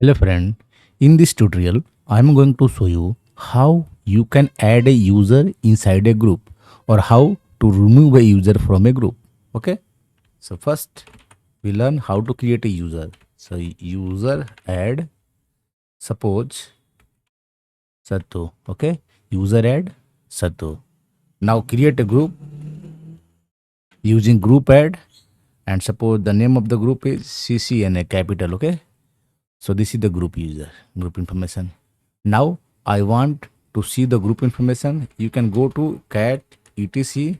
Hello friend, in this tutorial I am going to show you how you can add a user inside a group or how to remove a user from a group. Okay, so first we learn how to create a user. So user add, suppose Satu. Okay, user add Satu. Now create a group using group add, and suppose the name of the group is CCNA capital. Okay, so this is the group user, group information. Now I want to see the group information. You can go to cat etc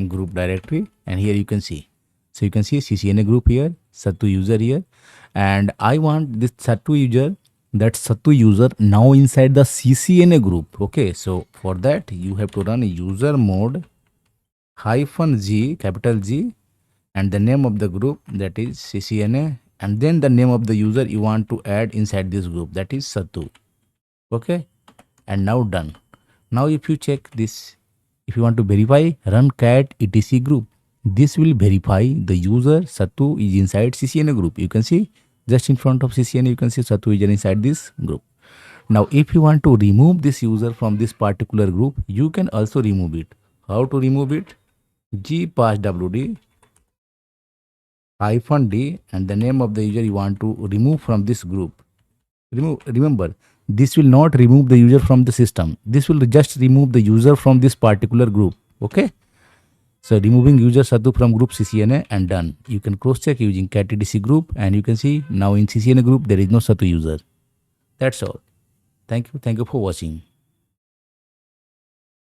group directory, and here you can see. So you can see CCNA group here, Satu user here, and I want this Satu user, that Satu user now inside the CCNA group. Okay, so for that you have to run user mode -g capital G and the name of the group, that is CCNA, and then the name of the user you want to add inside this group, that is Satu. Okay, and now done. Now if you check this, if you want to verify, run cat etc group. This will verify the user Satu is inside CCNA group. You can see just in front of CCNA, you can see Satu is inside this group. Now if you want to remove this user from this particular group, you can also remove it. How to remove it? G pass wd -d and the name of the user you want to remove from this group. Remember, this will not remove the user from the system. This will just remove the user from this particular group. Okay, so removing user Satu from group CCNA and done. You can cross check using cat etc group, and you can see now in CCNA group there is no Satu user. That's all. Thank you for watching.